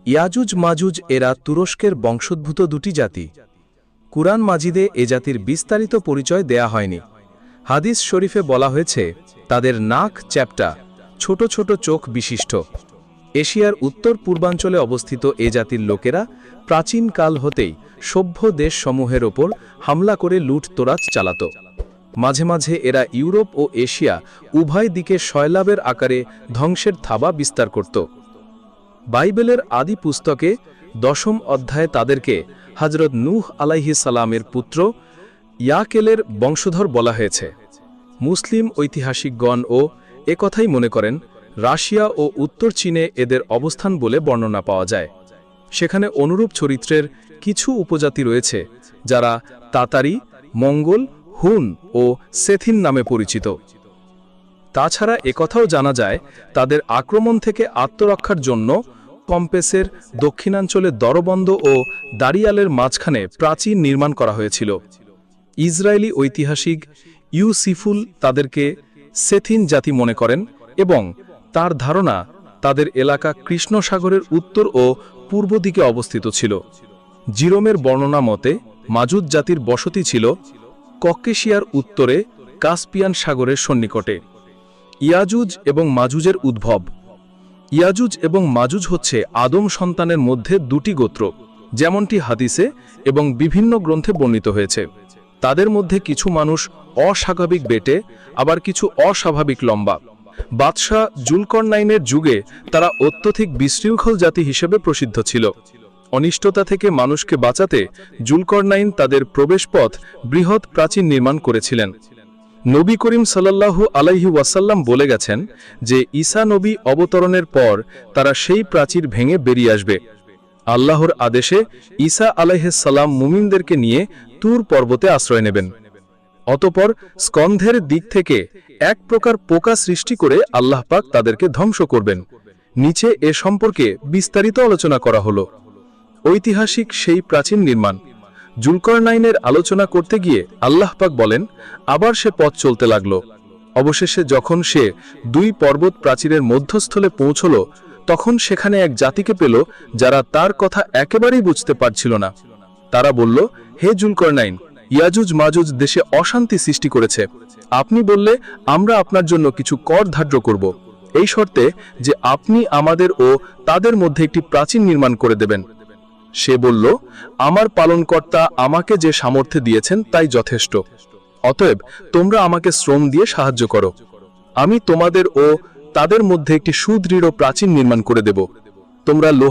ইয়াজুজ মাজুজ এরা তুরস্কের বংশোদ্ভূত দুটি জাতি। কুরআন মাজিদে এ জাতির বিস্তারিত পরিচয় দেয়া হয়নি। হাদিস শরীফে বলা হয়েছে তাদের নাক চ্যাপ্টা, ছোট ছোট চোখ বিশিষ্ট। এশিয়ার উত্তর পূর্বাঞ্চলে অবস্থিত এ জাতির লোকেরা প্রাচীনকাল হতেই সভ্য দেশসমূহের ওপর হামলা করে লুটতরাজ চালাত। মাঝে মাঝে এরা ইউরোপ ও এশিয়া উভয় দিকে শয়লাবের আকারে ধ্বংসের থাবা বিস্তার করত। বাইবেলের আদি পুস্তকে 10ম অধ্যায়ে তাদেরকে হযরত নূহ আলাইহিস সালামের পুত্র ইয়াকেলের বংশধর বলা হয়েছে। মুসলিম ঐতিহাসিকগণ ও একথাই মনে করেন রাশিয়া ও উত্তর চীনে এদের অবস্থান বলে বর্ণনা পাওয়া যায়। সেখানে অনুরূপ চরিত্রের কিছু উপজাতি রয়েছে যারা তাতারি, মঙ্গল, হুন ও সেথিন নামে পরিচিত। তাছাড়া একথাও জানা যায় তাদের আক্রমণ থেকে আত্মরক্ষার জন্য কম্পেসের দক্ষিণাঞ্চলে দরবন্দ ও দারিয়ালের মাঝখানে প্রাচীর নির্মাণ করা হয়েছিল। ইসরায়েলি ঐতিহাসিক ইউসিফুল তাদেরকে সেথিন জাতি মনে করেন এবং তার ধারণা তাদের এলাকা কৃষ্ণ সাগরের উত্তর ও পূর্ব দিকে অবস্থিত ছিল। জিরোমের বর্ণনা মতে মাজুজ জাতির বসতি ছিল ককেশিয়ার উত্তরে কাস্পিয়ান সাগরের সন্নিকটে। ইয়াজুজ এবং মাজুজের উদ্ভব। ইয়াজুজ এবং মাজুজ হচ্ছে আদম সন্তানের মধ্যে দুটি গোত্র, যেমনটি হাদিসে এবং বিভিন্ন গ্রন্থে বর্ণিত হয়েছে। তাদের মধ্যে কিছু মানুষ অস্বাভাবিক বেটে, আবার কিছু অস্বাভাবিক লম্বা। বাদশাহ জুলকরনাইনের যুগে তারা অত্যধিক বিশৃঙ্খল জাতি হিসেবে প্রসিদ্ধ ছিল। অনিষ্টতা থেকে মানুষকে বাঁচাতে জুলকরনাইন তাদের প্রবেশপথ বৃহৎ প্রাচীর নির্মাণ করেছিলেন। নবী করিম সাল্লাল্লাহু আলাইহি ওয়াসাল্লাম বলে গেছেন যে ঈসা নবী অবতরণের পর তারা সেই প্রাচীর ভেঙে বেরিয়ে আসবে। আল্লাহর আদেশে ঈসা আলাইহিস সালাম মুমিনদেরকে নিয়ে তুর পর্বতে আশ্রয় নেবেন। অতঃপর স্কন্ধের দিক থেকে এক প্রকার পোকা সৃষ্টি করে আল্লাহ পাক তাদেরকে ধ্বংস করবেন। নিচে এ সম্পর্কে বিস্তারিত আলোচনা করা হলো। ঐতিহাসিক সেই প্রাচীন নির্মাণ জুলকরনাইনের আলোচনা করতে গিয়ে আল্লাহ পাক বলেন, আবার সে পথ চলতে লাগলো। অবশেষে যখন সে 2 পর্বত প্রাচীরের মধ্যস্থলে পৌঁছল, তখন সেখানে এক জাতিকে পেল যারা তার কথা একেবারেই বুঝতে পারছিল না। তারা বলল, হে জুলকরনাইন, ইয়াজুজ মাজুজ দেশে অশান্তি সৃষ্টি করেছে। আপনি বললে আমরা আপনার জন্য কিছু কর ধার্য করব, এই শর্তে যে আপনি আমাদের ও তাদের মধ্যে একটি প্রাচীর নির্মাণ করে দেবেন। সে বলল, আমার পালনকর্তা আমাকে যে সামর্থ্য দিয়েছেন তাই যথেষ্ট। অতএব তোমরা আমাকে শ্রম দিয়ে সাহায্য করো, আমি তোমাদের ও তাদের মধ্যে একটি সুদৃঢ় প্রাচীর নির্মাণ করে দেব। তোমরা লোহা